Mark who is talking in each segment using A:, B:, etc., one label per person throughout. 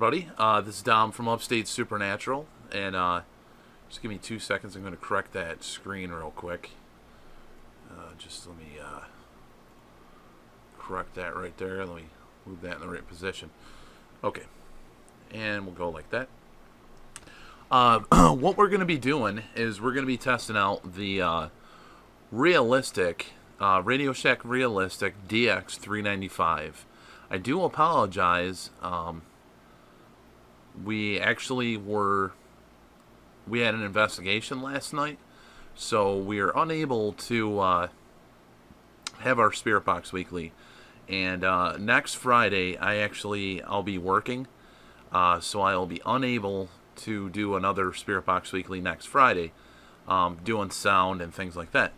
A: everybody. This is Dom from Upstate Supernatural, and just give me 2 seconds. I'm going to correct that screen real quick. Just let me correct that right there. Let me move that in the right position. Okay, and we'll go like that. What we're going to be doing is we're going to be testing out the RadioShack Realistic DX 395. I do apologize. We had an investigation last night, so we are unable to have our Spirit Box Weekly. And next Friday, I'll be working, so I'll be unable to do another Spirit Box Weekly next Friday, doing sound and things like that.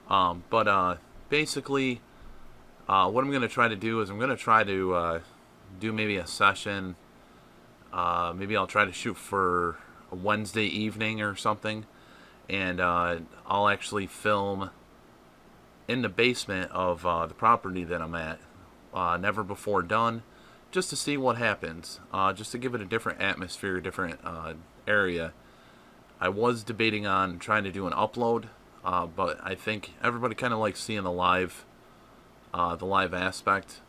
A: But basically, what I'm going to try to do is I'm going to try to do maybe a session. Maybe I'll try to shoot for a Wednesday evening or something, and I'll actually film in the basement of the property that I'm at, never before done, just to see what happens, just to give it a different atmosphere, a different area. I was debating on trying to do an upload, but I think everybody kind of likes seeing the live aspect,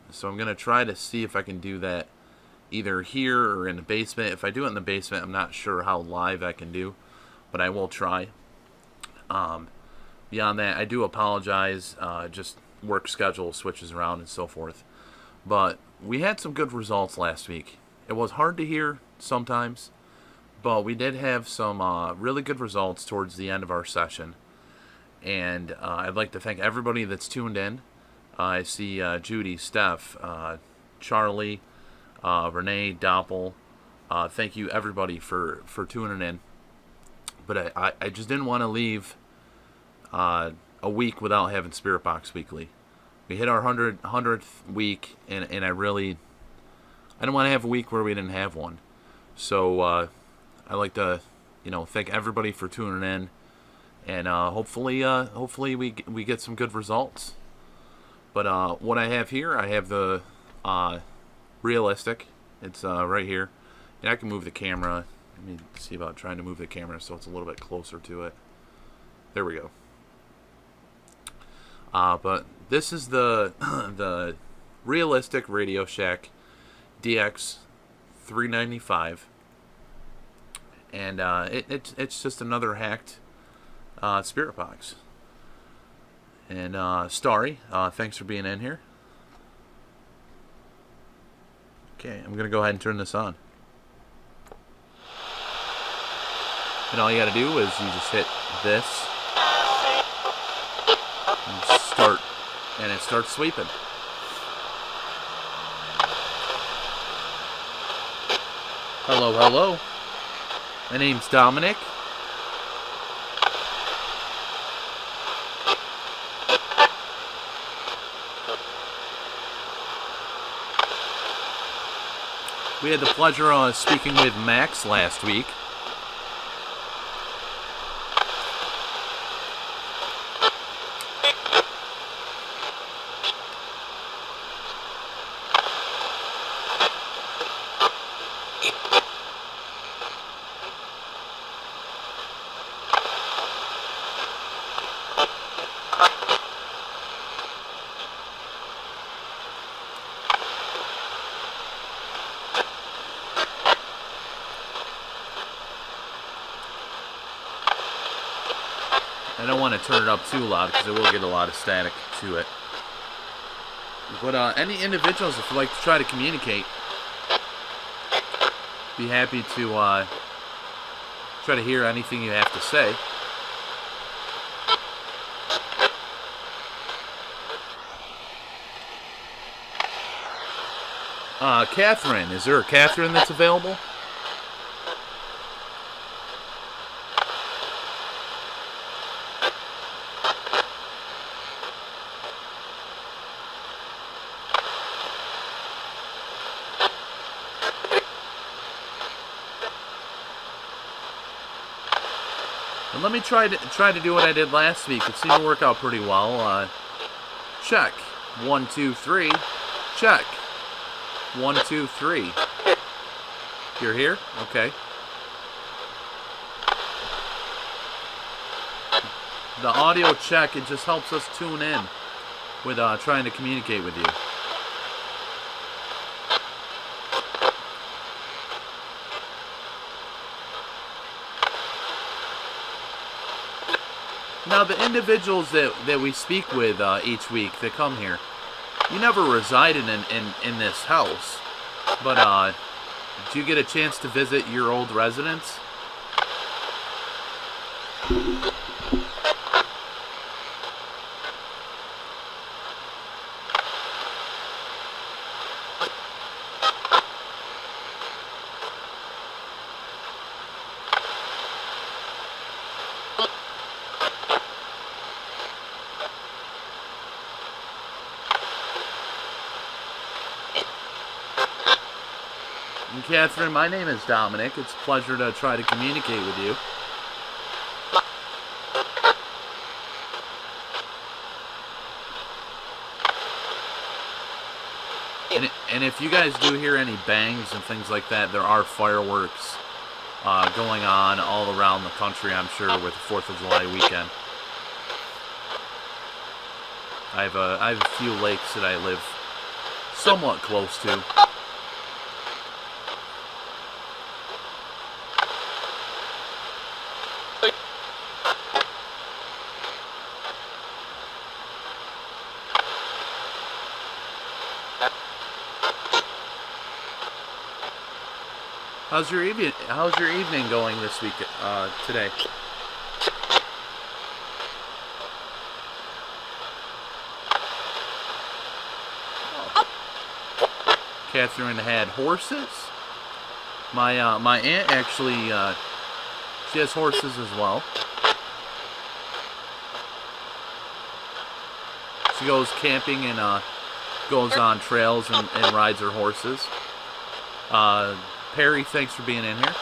A: so I'm going to try to see if I can do that either here or in the basement. If I do it in the basement, I'm not sure how live I can do, but I will try. Beyond that, I do apologize. Just work schedule switches around and so forth. But we had some good results last week. It was hard to hear sometimes, but we did have some really good results towards the end of our session. And I'd like to thank everybody that's tuned in. I see Judy, Steph, Charlie, Renee, Doppel. Thank you everybody for tuning in. But I just didn't want to leave a week without having Spirit Box Weekly. We hit our 100th week, and I didn't want to have a week where we didn't have one. So I'd like to thank everybody for tuning in, and hopefully we get some good results. But what I have here, I have the Realistic. It's right here, and I can move the camera. Let me see about trying to move the camera so it's a little bit closer to it. There we go. But this is the the Realistic RadioShack DX 395, and it's just another hacked Spirit Box. And Starry, thanks for being in here. Okay, I'm going to go ahead and turn this on. And all you got to do is you just hit this and start, and it starts sweeping. Hello, hello. My name's Dominic. We had the pleasure of speaking with Max last week. I don't want to turn it up too loud because it will get a lot of static to it. But any individuals, if you'd like to try to communicate, be happy to try to hear anything you have to say. Catherine, is there a Catherine that's available? And let me try to do what I did last week. It seemed to work out pretty well. Check. 1, 2, 3. Check. 1, 2, 3. You're here? Okay. The audio check, it just helps us tune in with trying to communicate with you. Now, the individuals that we speak with each week that come here, you never resided in this house, but do you get a chance to visit your old residence? And Catherine, my name is Dominic. It's a pleasure to try to communicate with you. And if you guys do hear any bangs and things like that, there are fireworks going on all around the country, I'm sure, with the 4th of July weekend. I have a few lakes that I live somewhat close to. How's your evening going this week, today? Oh. Catherine had horses. My aunt actually, she has horses as well. She goes camping and goes on trails and rides her horses. Perry, thanks for being in here.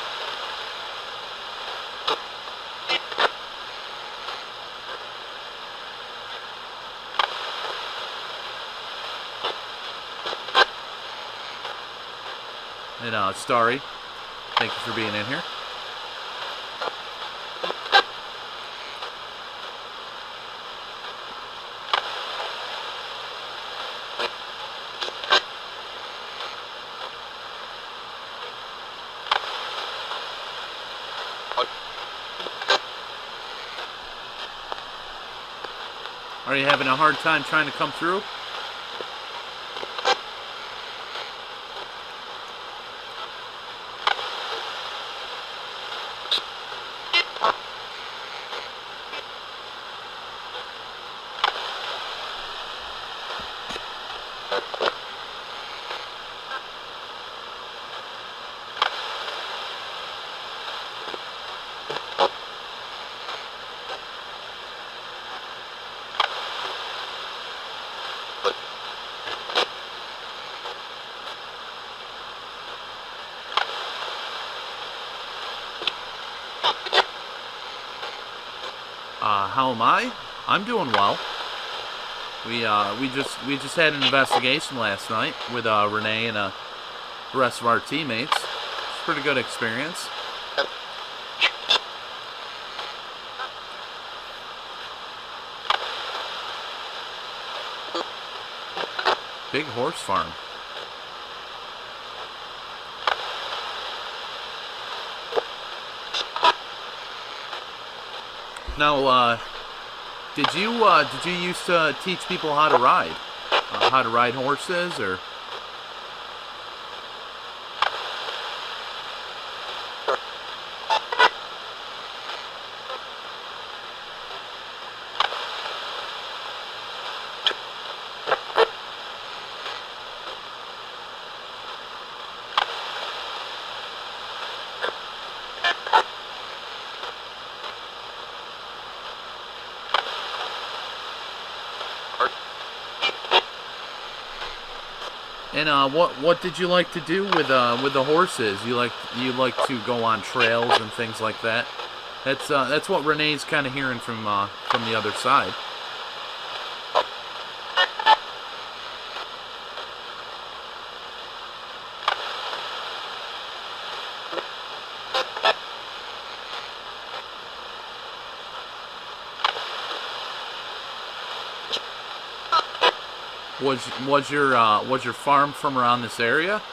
A: And Starry, thank you for being in here. Are you having a hard time trying to come through? How am I? I'm doing well. We just had an investigation last night with Renee and the rest of our teammates. It's a pretty good experience. Big horse farm. Now, did you used to teach people how to ride horses, or? And what did you like to do with the horses? You like to go on trails and things like that. That's what Renee's kind of hearing from the other side. Was your farm from around this area?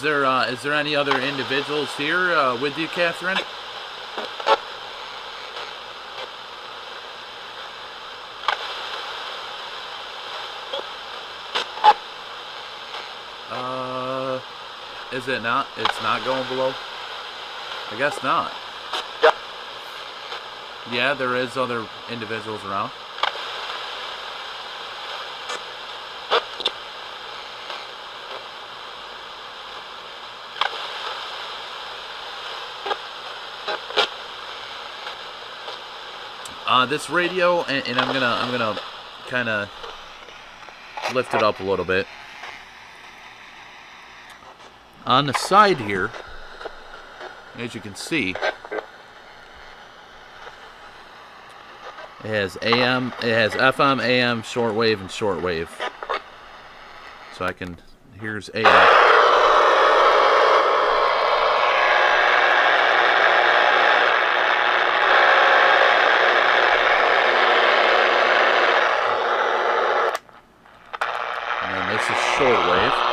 A: Is there any other individuals here with you, Catherine? Is it not? It's not going below? I guess not. Yeah, there is other individuals around. This radio, and I'm gonna kind of lift it up a little bit. On the side here, as you can see, it has AM, it has FM, AM, shortwave, and shortwave. So I can, here's AM. Shortwave.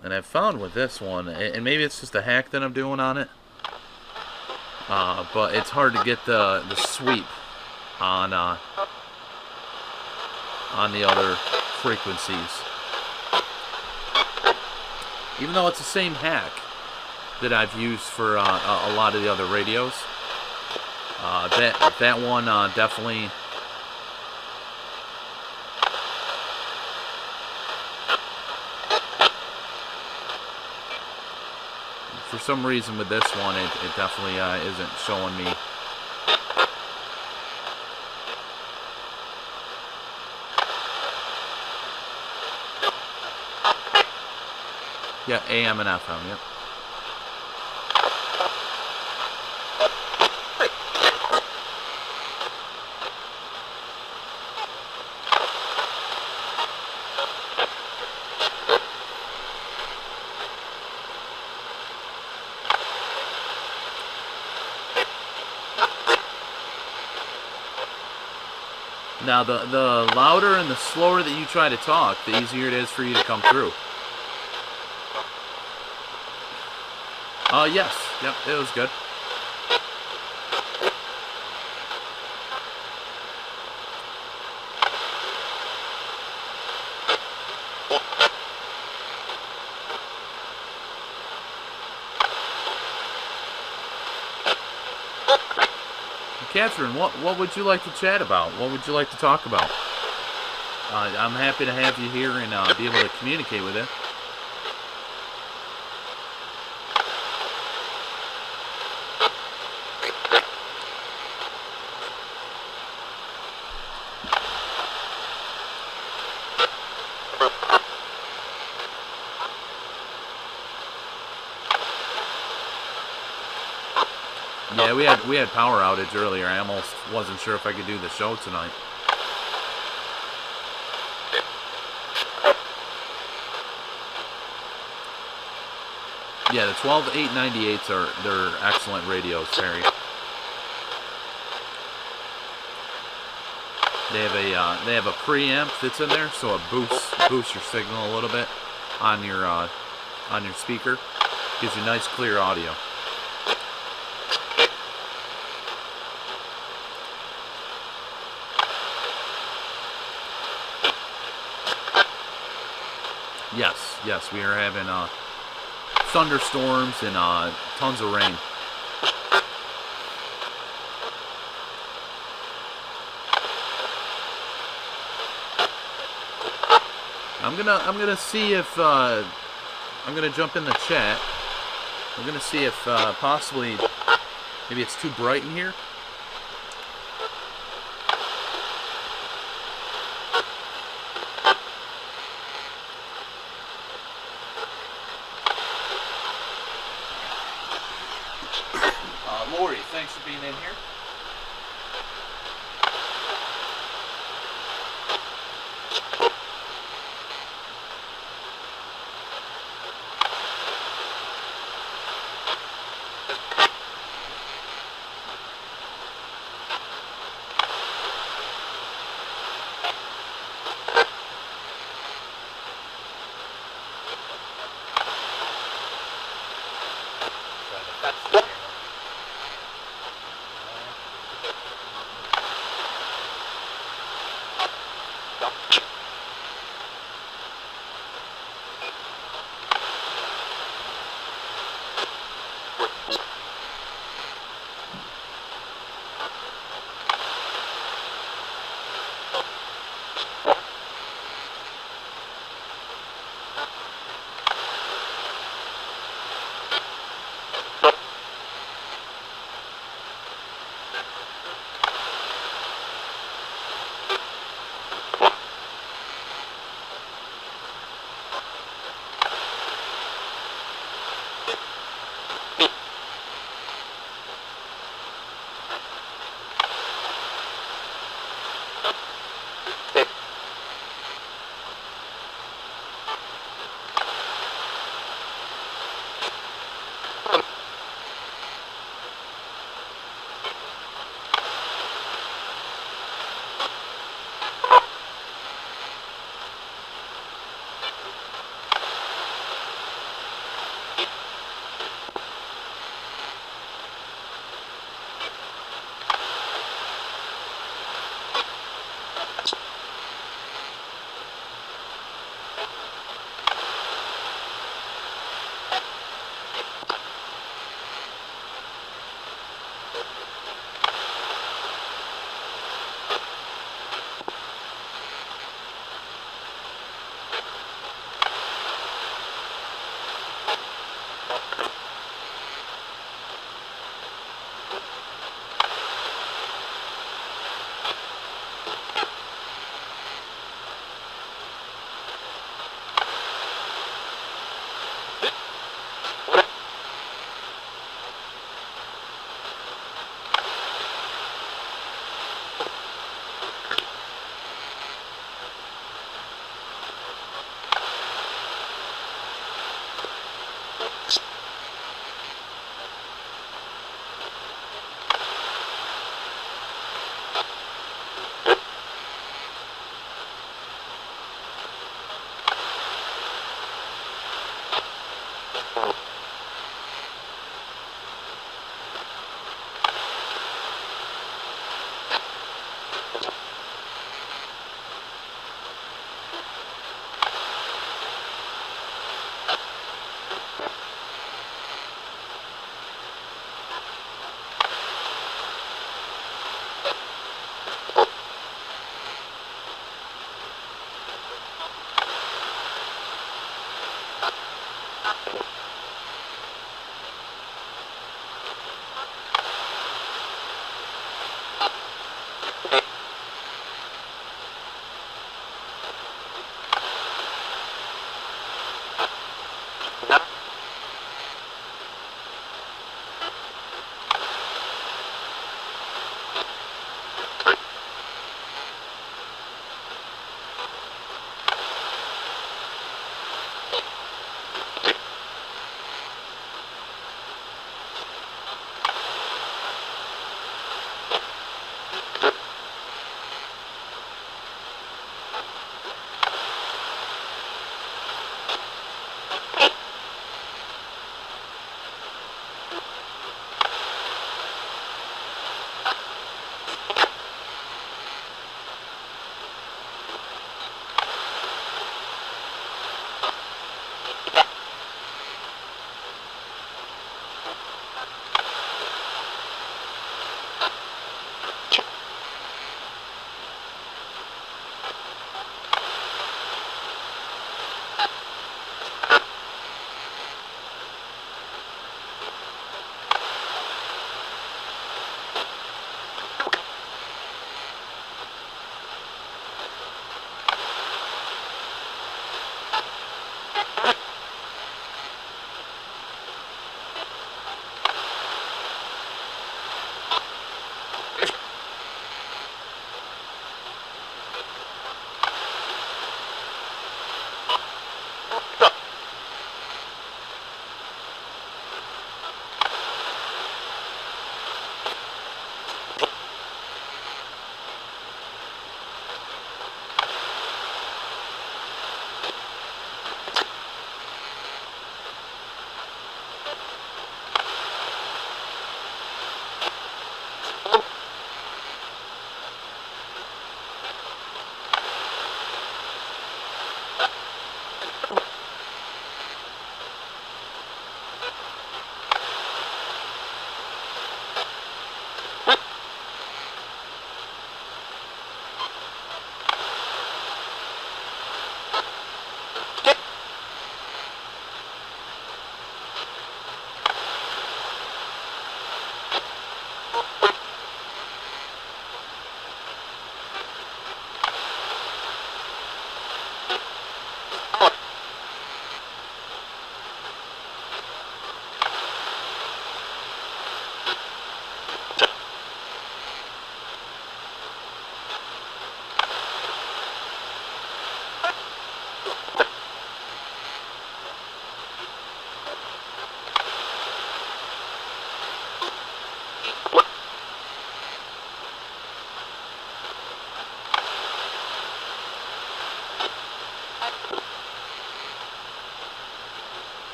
A: And I've found with this one, and maybe it's just a hack that I'm doing on it, but it's hard to get the sweep on the other frequencies. Even though it's the same hack that I've used for a lot of the other radios, that one definitely. For some reason with this one, it definitely isn't showing me. Yeah, AM and FM, yep. Now, the louder and the slower that you try to talk, the easier it is for you to come through. Yes. Yep, it was good. Catherine, what would you like to chat about? What would you like to talk about? I'm happy to have you here and be able to communicate with you. Yeah, we had power outage earlier. I almost wasn't sure if I could do the show tonight. Yeah, the 12898s they're excellent radios, Terry. They have a preamp that's in there, so it boosts your signal a little bit on your speaker. Gives you nice clear audio. Yes, we are having thunderstorms and tons of rain. I'm gonna see if I'm gonna jump in the chat. I'm gonna see if possibly maybe it's too bright in here. Lori, thanks for being in here.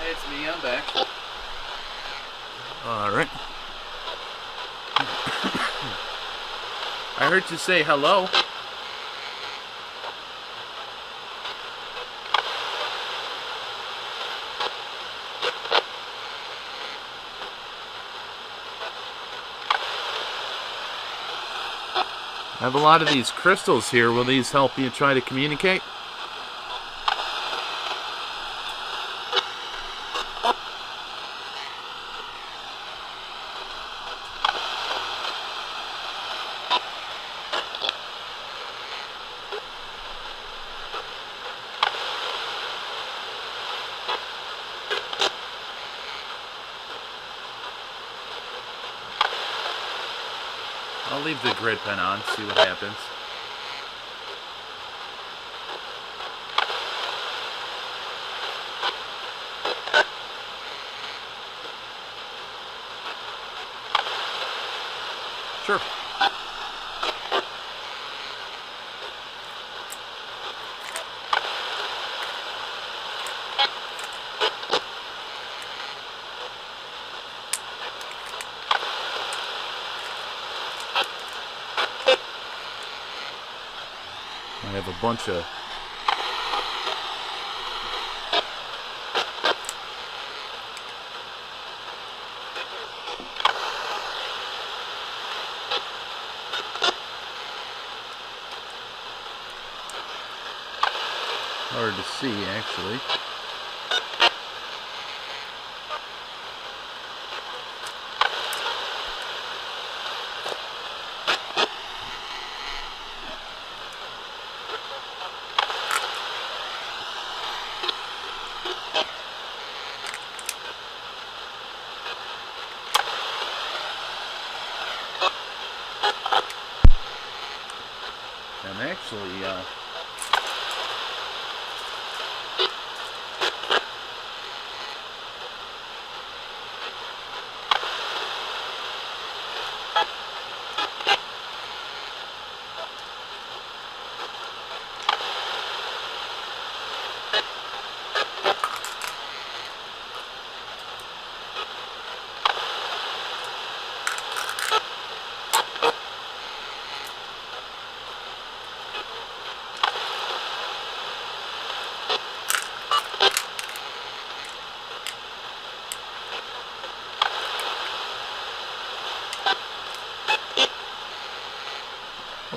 A: Hey, it's me. I'm back. All right. I heard you say hello. I have a lot of these crystals here. Will these help you try to communicate? I'll leave the grid pen on, see what happens. Sure. I have a bunch of hard to see actually. I'm actually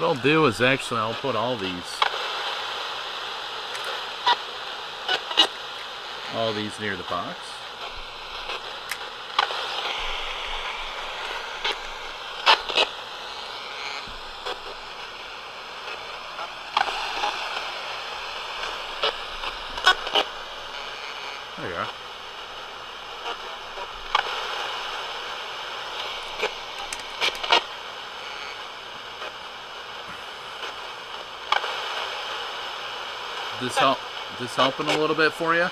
A: what I'll do is actually I'll put all these near the box. There you are. This helping a little bit for you?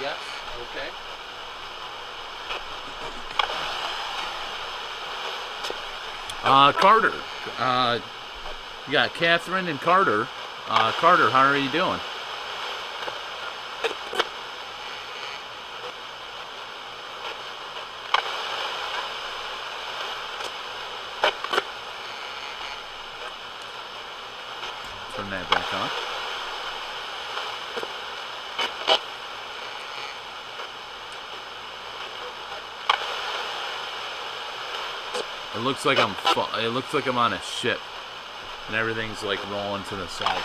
A: Yes, okay. Carter. You got Catherine and Carter. Carter, how are you doing? Turn that back on. It looks like I'm on a ship, and everything's like rolling to the side.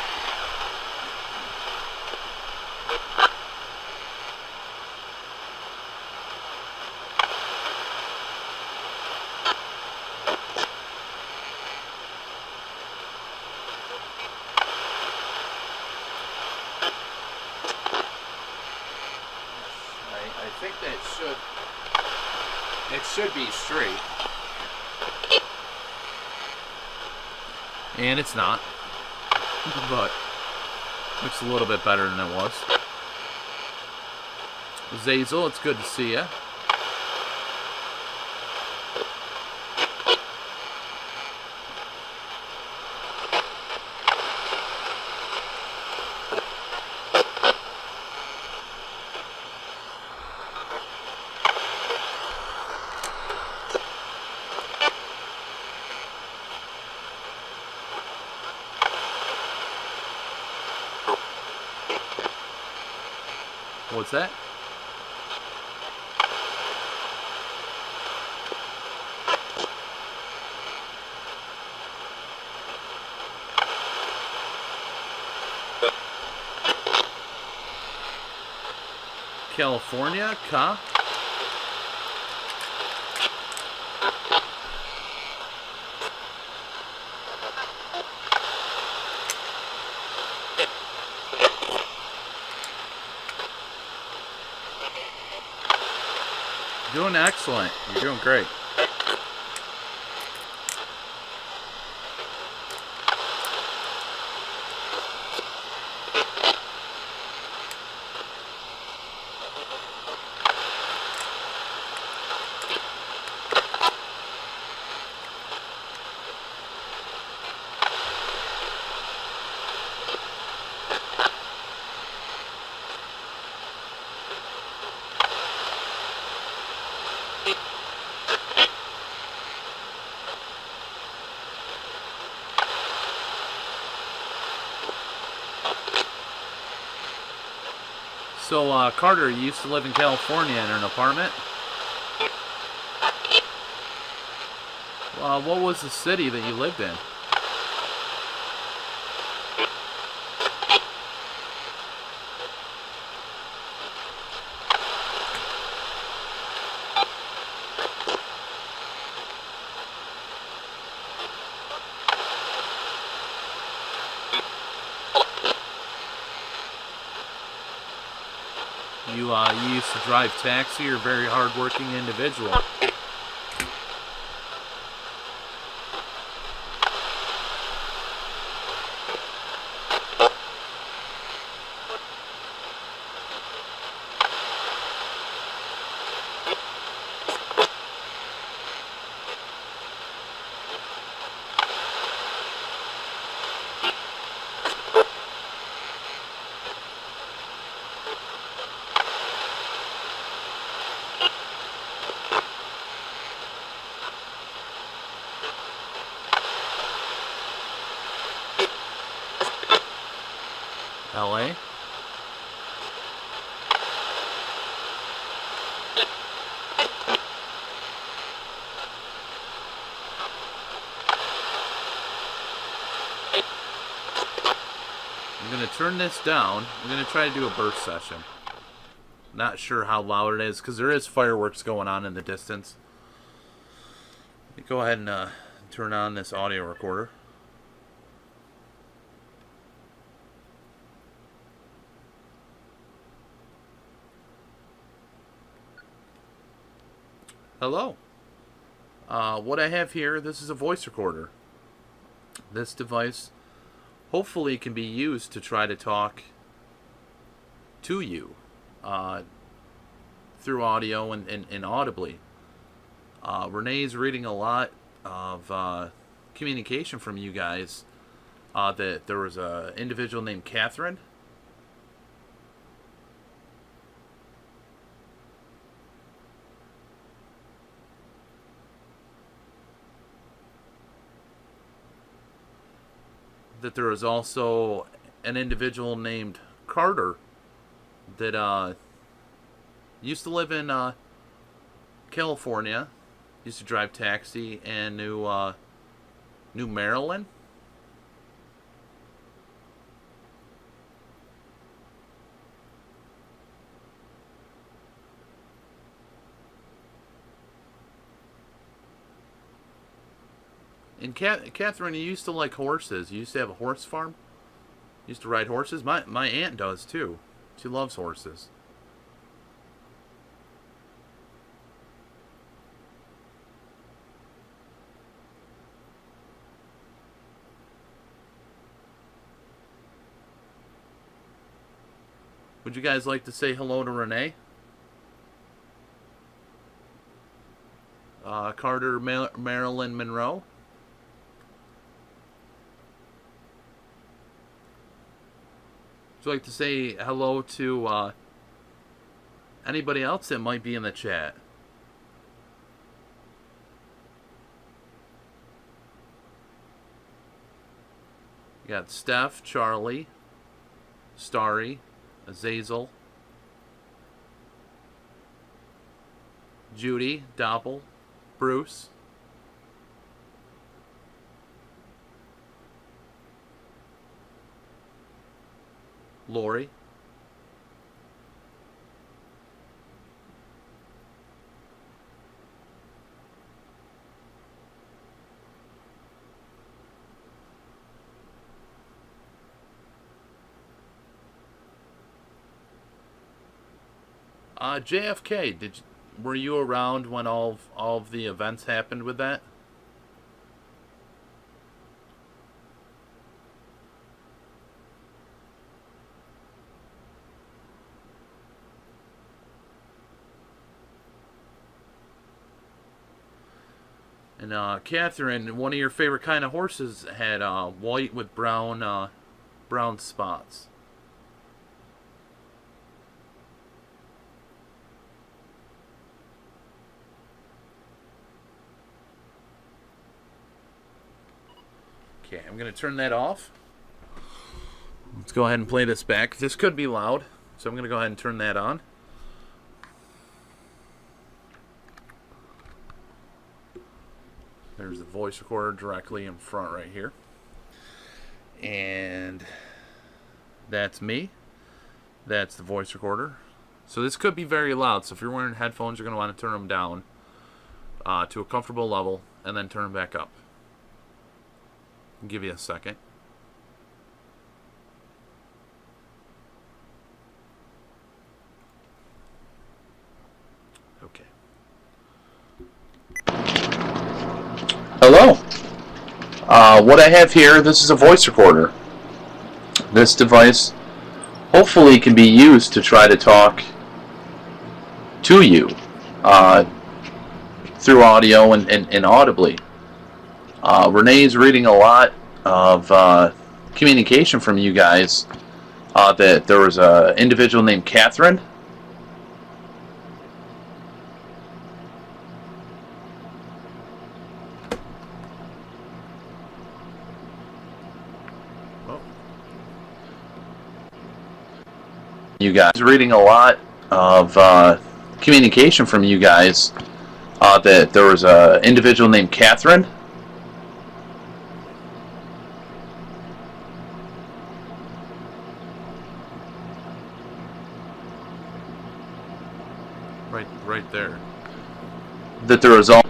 A: I think that should be straight. And it's not. but looks a little bit better than it was. Zazel, it's good to see you. What's that? California, Ka? Doing excellent. You're doing great. So, Carter, you used to live in California in an apartment? What was the city that you lived in? You used to drive taxi. You're a very hard-working individual. LA? I'm going to turn this down. I'm going to try to do a burst session. Not sure how loud it is because there is fireworks going on in the distance. Go ahead and turn on this audio recorder. Hello. What I have here, this is a voice recorder. This device hopefully can be used to try to talk to you through audio and audibly. Renee's reading a lot of communication from you guys that there was an individual named Catherine. That there was also an individual named Carter that used to live in California, used to drive taxi, and knew Marilyn. And Catherine, you used to like horses. You used to have a horse farm. You used to ride horses. My aunt does too. She loves horses. Would you guys like to say hello to Renee? Carter, Marilyn Monroe. Would you like to say hello to anybody else that might be in the chat? You got Steph, Charlie, Starry, Azazel, Judy, Doppel, Bruce, Lori, JFK. Were you around when all of the events happened with that? And Catherine, one of your favorite kind of horses had white with brown spots. Okay, I'm going to turn that off. Let's go ahead and play this back. This could be loud, so I'm going to go ahead and turn that on. There's the voice recorder directly in front right here. And that's me. That's the voice recorder. So this could be very loud, so if you're wearing headphones, you're going to want to turn them down to a comfortable level and then turn them back up. I'll give you a second. Okay. Hello. What I have here, this is a voice recorder. This device hopefully can be used to try to talk to you through audio and audibly. Renee's reading a lot of communication from you guys that there was an individual named Catherine. You guys reading a lot of communication from you guys that there was an individual named Catherine. Right there. That there was an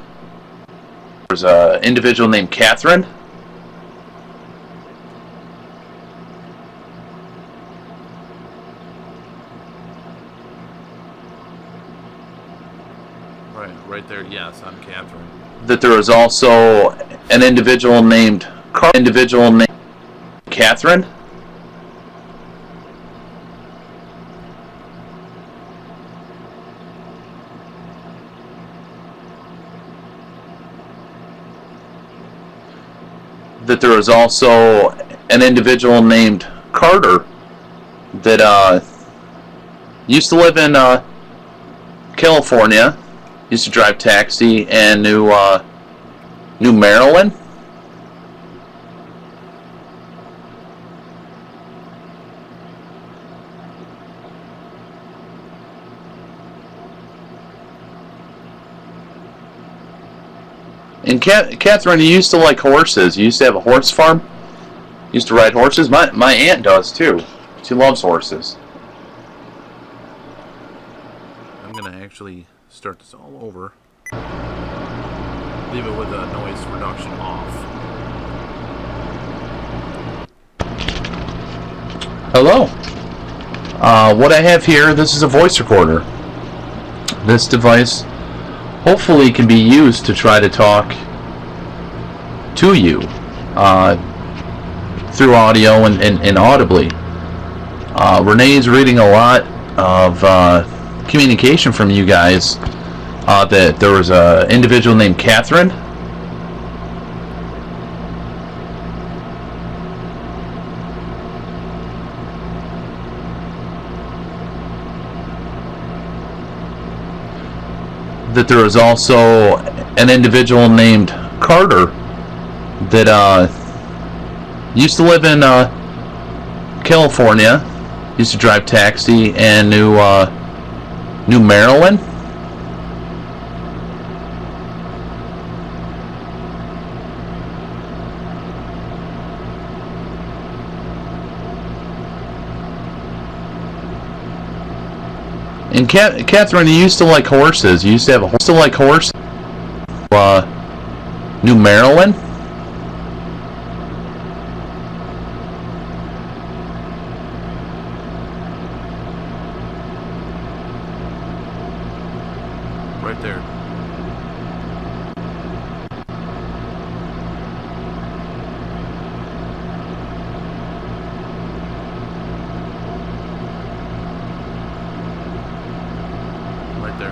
A: individual named Catherine. Right there. Yes, I'm Catherine. That there was also an individual named Catherine. That there was also an individual named Carter that used to live in California, used to drive taxi, and knew Marilyn. And Catherine, you used to like horses. You used to have a horse farm. You used to ride horses. My aunt does too. She loves horses. I'm gonna actually start this all over. Leave it with the noise reduction off. Hello. What I have here, this is a voice recorder. This device hopefully can be used to try to talk to you through audio and audibly. Renee's reading a lot of communication from you guys. That there was an individual named Catherine. That there was also an individual named Carter that used to live in California, used to drive taxi, and knew Marilyn. And Catherine, you used to like horses. You used to have a horse. Still like horse. Knew Marilyn. Right there.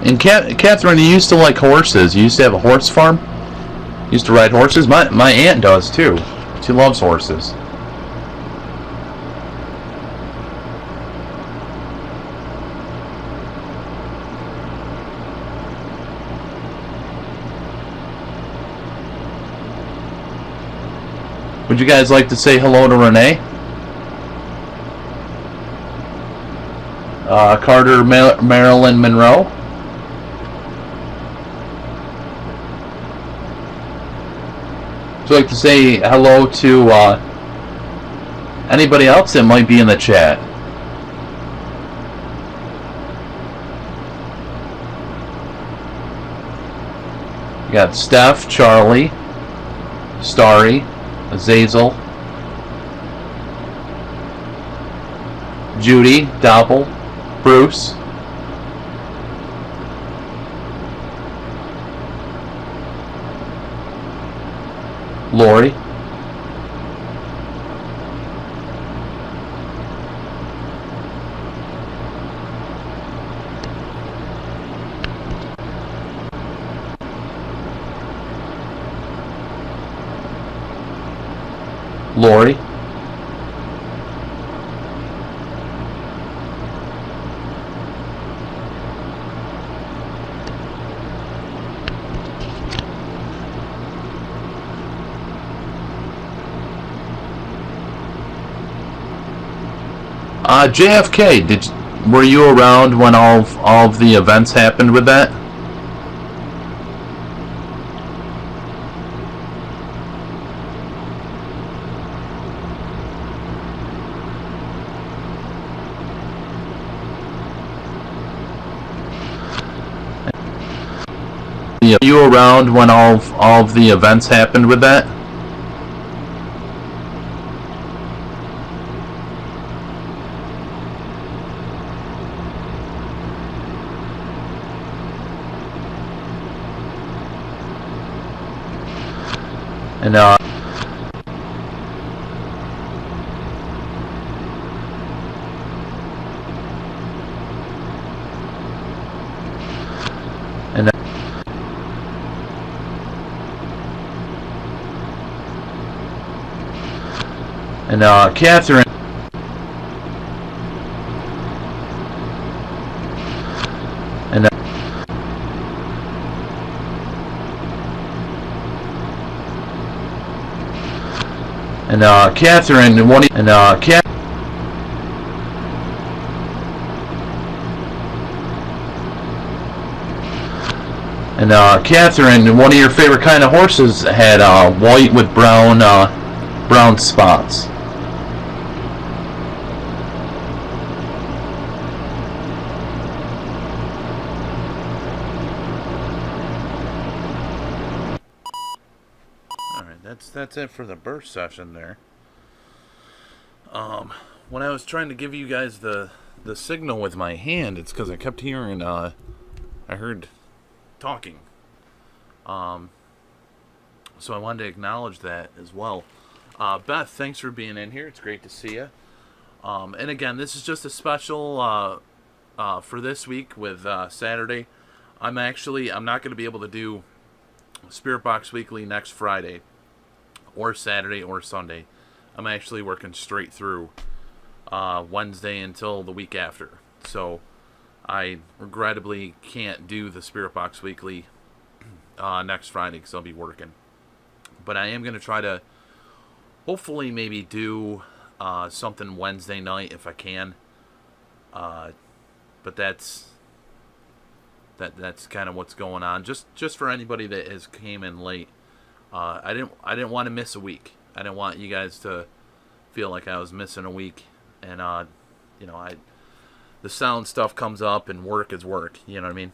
A: And Catherine, you used to like horses. You used to have a horse farm. You used to ride horses. My aunt does too. She loves horses. Would you guys like to say hello to Renee? Carter, Marilyn Monroe. Would you like to say hello to anybody else that might be in the chat? You got Steph, Charlie, Starry, Azazel, Judy, Doppel, Bruce, Lori, Lori, JFK, were you around when all of the events happened with that? Were you around when all of the events happened with that? And Catherine, Catherine, one Catherine, one of your favorite kind of horses had white with brown spots. That's it for the burst session there. When I was trying to give you guys the signal with my hand, it's because I kept hearing I heard talking. So I wanted to acknowledge that as well. Beth, thanks for being in here. It's great to see you. And again, this is just a special for this week with Saturday. I'm not going to be able to do Spirit Box Weekly next Friday or Saturday or Sunday. I'm actually working straight through Wednesday until the week after. So I regrettably can't do the Spirit Box Weekly next Friday because I'll be working. But I am going to try to hopefully maybe do something Wednesday night if I can. But that's kind of what's going on. Just for anybody that has came in late, I didn't want to miss a week. I didn't want you guys to feel like I was missing a week. And the sound stuff comes up and work is work. You know what I mean?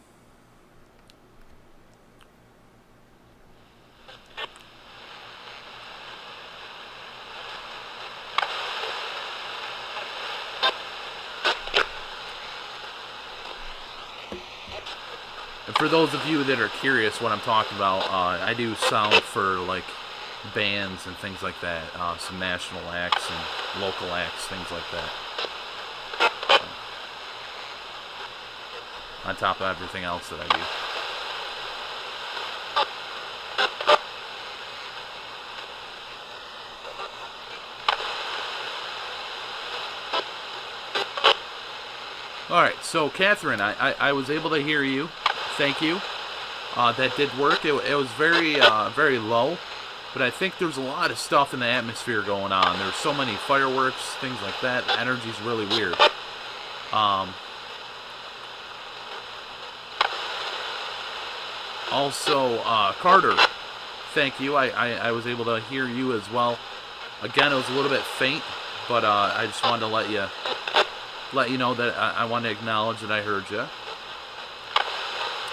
A: And for those of you that are curious what I'm talking about, I do sound for like bands and things like that, some national acts and local acts, things like that. On top of everything else that I do. Alright, so Catherine, I was able to hear you. Thank you. That did work. It was very very low, but I think there's a lot of stuff in the atmosphere going on. There's so many fireworks, things like that. The energy's really weird. Also, Carter, thank you. I was able to hear you as well. Again, it was a little bit faint, but I just wanted to let you know that I want to acknowledge that I heard you.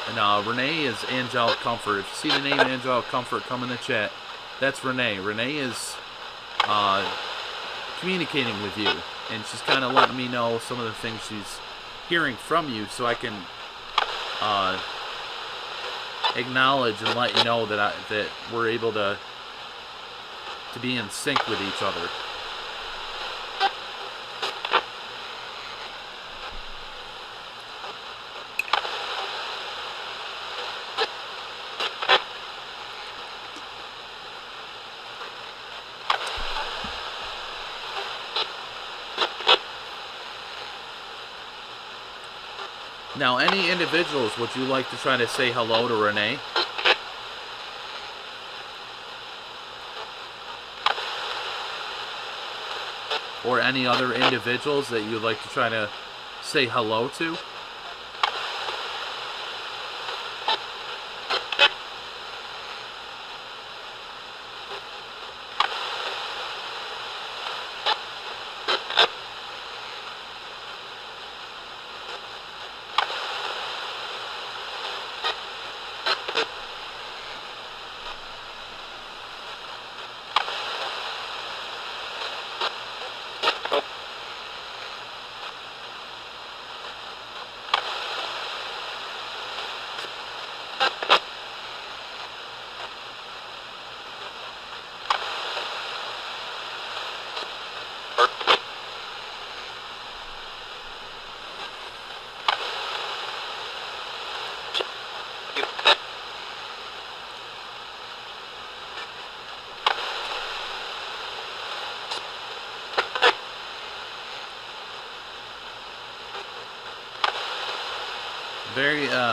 A: And Renee is Angelic Comfort. If you see the name Angelic Comfort come in the chat, that's Renee. Renee is communicating with you, and she's kind of letting me know some of the things she's hearing from you, so I can acknowledge and let you know that we're able to be in sync with each other. Now, any individuals, would you like to try to say hello to Renee? Or any other individuals that you'd like to try to say hello to?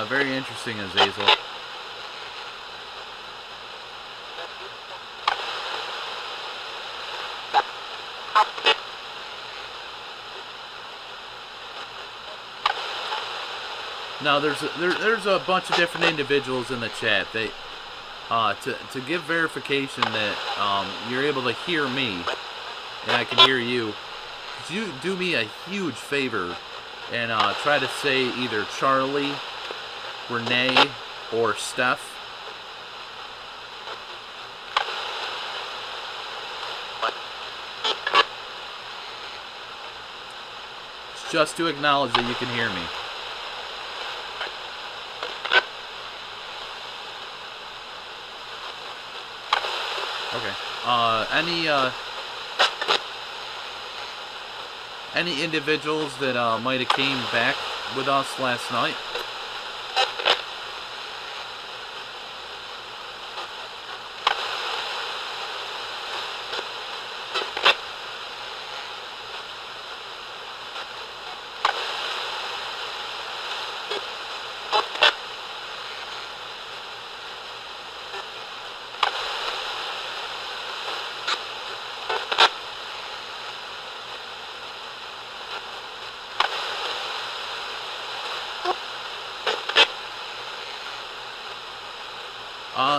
A: Very interesting, Azazel. Now, there's a bunch of different individuals in the chat. They to give verification that you're able to hear me and I can hear you. Could you do me a huge favor and try to say either Charlie, Renee, or Steph? Just to acknowledge that you can hear me. Okay. any individuals that might have came back with us last night.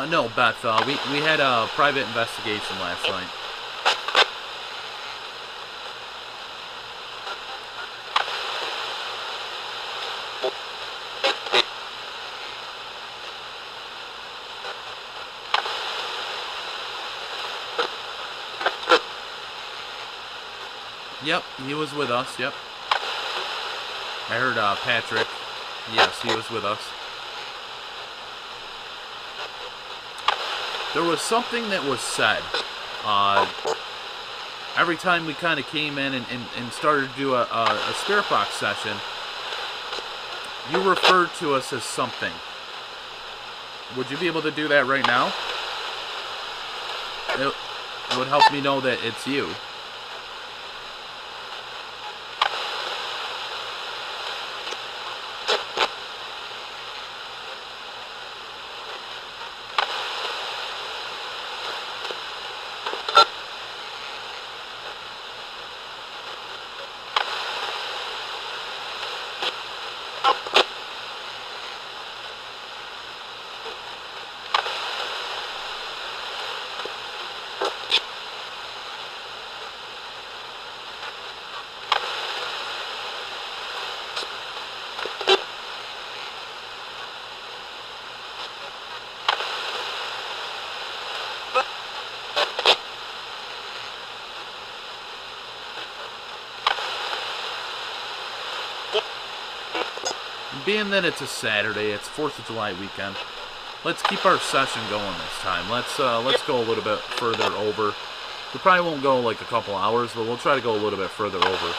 A: No, Beth, we had a private investigation last night. Yep, he was with us, yep. I heard Patrick. Yes, he was with us. There was something that was said every time we kind of came in and started to do a spirit box session. You referred to us as something. Would you be able to do that right now? It would help me know that it's you. Being that it's a Saturday, it's 4th of July weekend, let's keep our session going this time. Let's go a little bit further over. We probably won't go like a couple hours, but we'll try to go a little bit further over.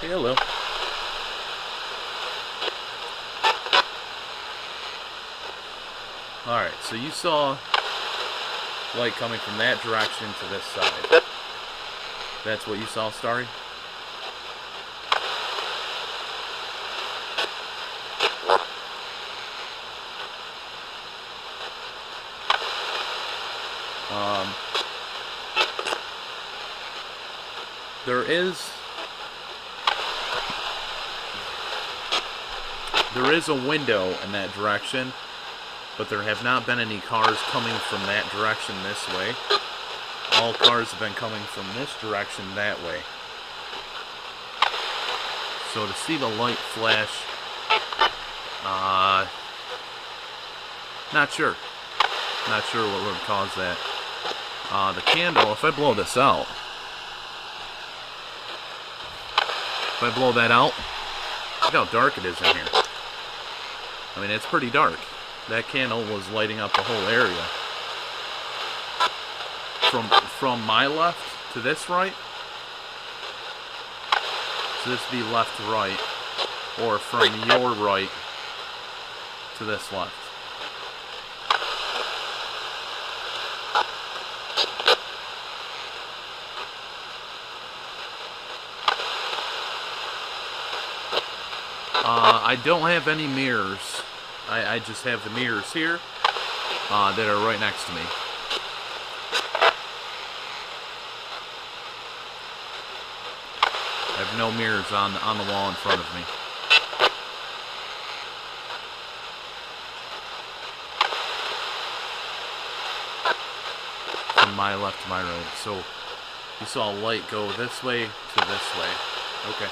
A: Hello. Alright, so you saw light coming from that direction to this side. That's what you saw, Starry? There is a window in that direction, but there have not been any cars coming from that direction this way. All cars have been coming from this direction that way. So to see the light flash, not sure. Not sure what would cause that. The candle, if I blow this out, if I blow that out, look how dark it is in here. I mean, it's pretty dark. That candle was lighting up the whole area. From my left to this right. So this would be left to right. Or from your right to this left. I don't have any mirrors. I just have the mirrors here that are right next to me. I have no mirrors on the wall in front of me. From my left to my right. So you saw light go this way to this way. Okay.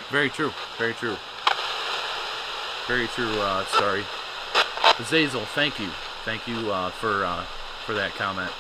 A: Very true. Very true. Very true, Starry. Zazel, thank you. Thank you for that comment.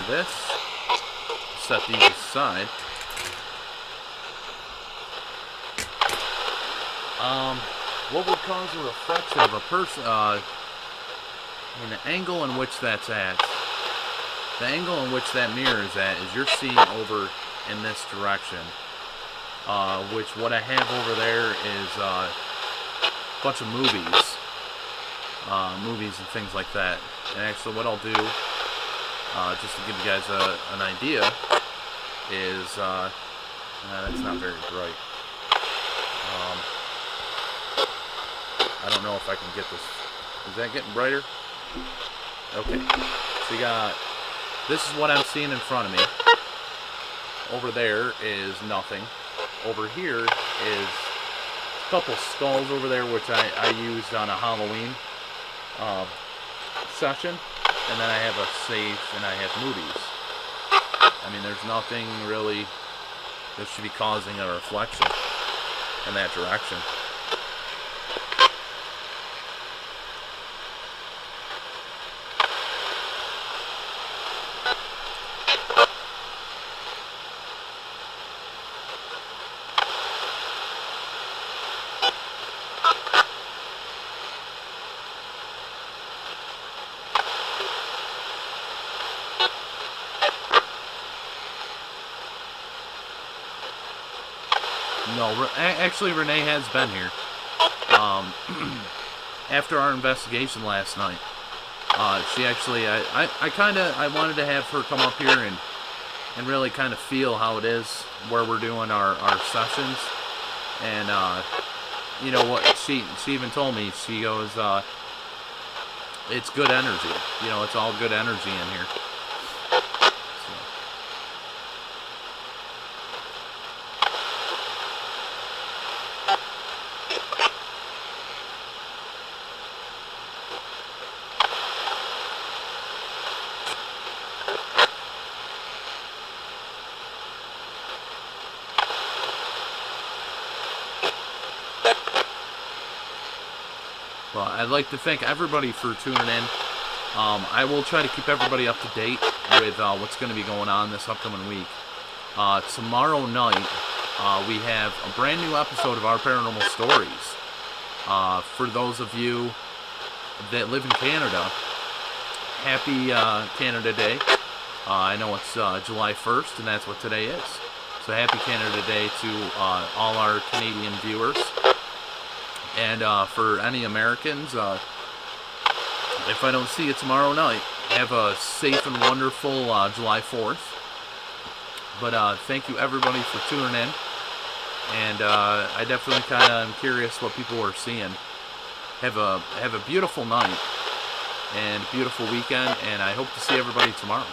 A: This, set these aside. What would cause a reflection of a person? I mean, the angle in which that's at. The angle in which that mirror is at is you're seeing over in this direction. Which what I have over there is a bunch of movies. Movies and things like that. And actually what I'll do, just to give you guys an idea, is, that's not very bright. I don't know if I can get this. Is that getting brighter? Okay. So you got, this is what I'm seeing in front of me. Over there is nothing. Over here is a couple skulls over there, which I used on a Halloween session. And then I have a safe, and I have movies. I mean, there's nothing really that should be causing a reflection in that direction. No, actually, Renee has been here. After our investigation last night, she actually, I wanted to have her come up here and really kind of feel how it is where we're doing our sessions. And, you know what, she even told me, she goes, it's good energy. You know, it's all good energy in here. Well, I'd like to thank everybody for tuning in. I will try to keep everybody up to date with what's going to be going on this upcoming week. Tomorrow night, we have a brand new episode of Our Paranormal Stories. For those of you that live in Canada, happy Canada Day. I know it's July 1st, and that's what today is. So happy Canada Day to all our Canadian viewers. And for any Americans, if I don't see you tomorrow night, have a safe and wonderful July 4th. But thank you everybody for tuning in. And I definitely kind of am curious what people are seeing. Have a beautiful night and beautiful weekend, and I hope to see everybody tomorrow.